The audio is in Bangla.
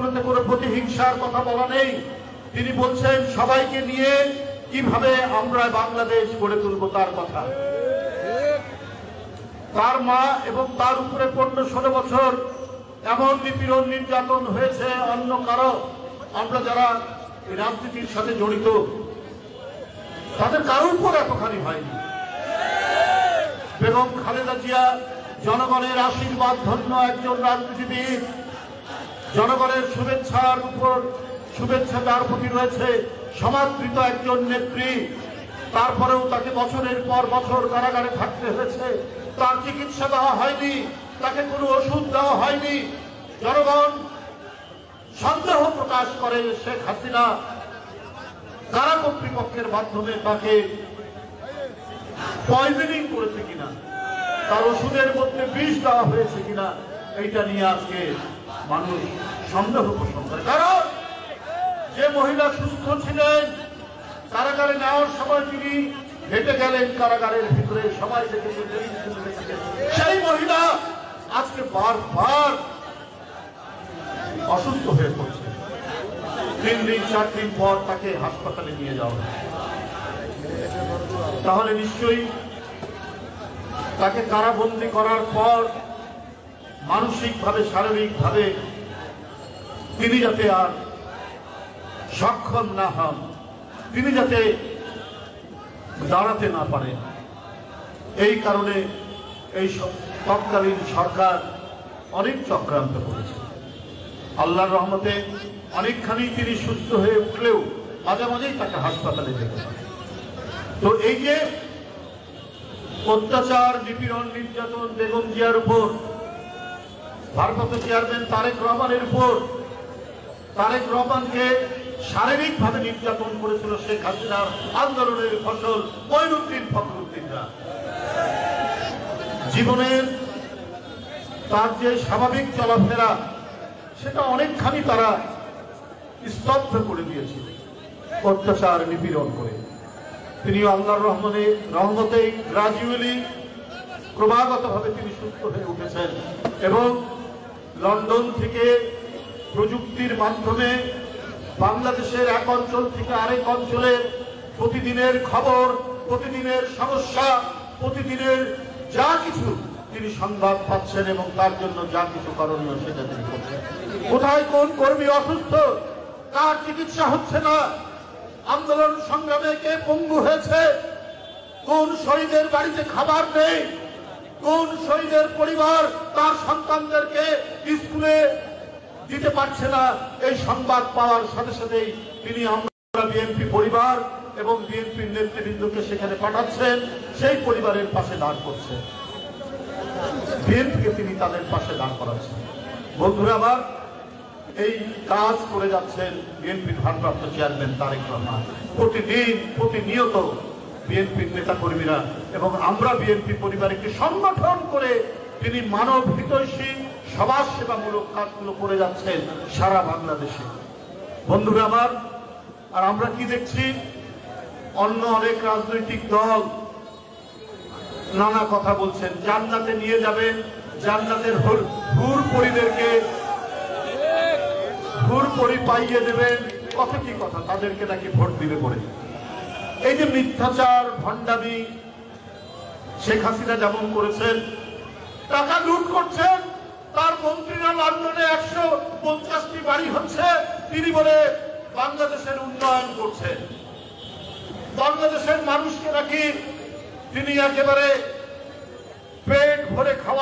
বক্তব্যতে কোনো প্রতিহিংসার কথা বলা নেই। তিনি বলছেন সবাইকে নিয়ে কিভাবে আমরা বাংলাদেশ গড়ে তুলব তার কথা। তার মা এবং তার উপরে 15-16 বছর এমন নিপীড়ন নির্যাতন হয়েছে অন্য কারো, আমরা যারা রাজনীতির সাথে জড়িত তাদের কারোর উপর এতখানি হয়নি। বেগম খালেদা জিয়া জনগণের আশীর্বাদ ধন্য একজন রাজনীতিবিদ, জনগণের শুভেচ্ছা তার প্রতি রয়েছে, সমাদৃত একজন নেত্রী। তারপরেও তাকে বছরের পর বছর কারাগারে থাকতে হয়েছে, তার চিকিৎসা দেওয়া হয়নি, তাকে কোনো ওষুধ দেওয়া হয়নি। জনগণ সন্দেহ প্রকাশ করে শেখ হাসিনা কারা কর্তৃপক্ষের মাধ্যমে তাকে পয়জনিং করেছে কিনা, তার ওষুধের মধ্যে বিষ দেওয়া হয়েছে কিনা, এইটা নিয়ে আজকে মানুষ সন্দেহ পোষণ করে। কারণ যে মহিলা সুস্থ ছিলেন, কারাগারে নেওয়ার সময় তিনি হেঁটে গেলেন কারাগারের ভিতরে, সবাই দেখেছে, সেই মহিলা আজকে বারবার অসুস্থ হয়ে পড়ছে। 3 দিন 4 দিন পর তাকে হাসপাতালে নিয়ে যাওয়া হয়। তাহলে নিশ্চয়ই তাকে কারাবন্দী করার পর মানসিকভাবে শারীরিকভাবে তিনি যাতে আর সক্ষম না হন, তিনি যাতে দাঁড়াতে না পারেন, এই কারণে এই তৎকালীন সরকার অনেক চক্রান্ত করেছে। আল্লাহর রহমতে অনেকখানি তিনি সুস্থ হয়ে উঠলেও মাঝে মাঝেই তাকে হাসপাতালে যেতে হয়। তো এই যে অত্যাচার, নিপীড়ন, নির্যাতন বেগম জিয়ার উপর, ভারপ্রাপ্ত চেয়ারম্যান তারেক রহমানের উপর, তারেক রহমানকে শারীরিকভাবে নির্যাতন করেছিল শেখ হাসিনার আন্দোলনের ফসল মঈনুদ্দিন ফখরুদ্দিনরা। জীবনের তার যে স্বাভাবিক চলাফেরা সেটা অনেকখানি তারা স্তব্ধ করে দিয়েছিল অত্যাচার, নিপীড়ন করে। তিনি আল্লাহর রহমতে গ্রাজুয়ালি ক্রমাগতভাবে তিনি সুস্থ হয়ে উঠেছেন এবং লন্ডন থেকে প্রযুক্তির মাধ্যমে বাংলাদেশের এক অঞ্চল থেকে আরেক অঞ্চলের প্রতিদিনের খবর, প্রতিদিনের সমস্যা, প্রতিদিনের যা কিছু তিনি সংবাদ পাচ্ছেন এবং তার জন্য যা কিছু করণীয় সেটা তিনি করছেন। কোথায় কোন কর্মী অসুস্থ, কার চিকিৎসা হচ্ছে না, আন্দোলন সংগ্রামে কে পঙ্গু হয়েছে, কোন শহীদের বাড়িতে খাবার নেই, কোন শহীদের পরিবার তার সন্তানদেরকে স্কুলে দিতে পারছে না, এই সংবাদ পাওয়ার সাথে সাথেই তিনি আমরা বিএনপি পরিবার এবং বিএনপির নেতৃবৃন্দকে সেখানে পাঠাচ্ছেন, সেই পরিবারের পাশে দাঁড় করছেন, বিএনপিকে তিনি তাদের পাশে দাঁড় করাচ্ছেন। বন্ধুরা আমার, এই কাজ করে যাচ্ছেন বিএনপির ভারপ্রাপ্ত চেয়ারম্যান তারেক রহমান। প্রতিদিন প্রতিনিয়ত বিএনপির নেতা কর্মীরা এবং আমরা বিএনপি পরিবার একটি সংগঠন করে তিনি মানব হিতৈষী সমাজ সেবামূলক কাজগুলো করে যাচ্ছেন সারা বাংলাদেশে। বন্ধুরা আমার, আর আমরা কি দেখছি, অন্য অনেক রাজনৈতিক দল নানা কথা বলছেন, জান্নাতে নিয়ে যাবেন, জান্নাতের হুরপরিদেরকে হুরপরি পাইয়ে দেবেন, কত কি কথা, তাদেরকে নাকি ভোট দিবে পড়ে। এই যে মিথ্যাচার, ভণ্ডামি শেখ হাসিনা যেমন করেছেন, টাকা লুট করছেন, তার মন্ত্রীরা লন্ডনে 150টি বাড়ি হচ্ছে, তিনি বলে বাংলাদেশের উন্নয়ন করছেন, বাংলাদেশের মানুষকে নাকি তিনি একেবারে পেট ভরে খাওয়া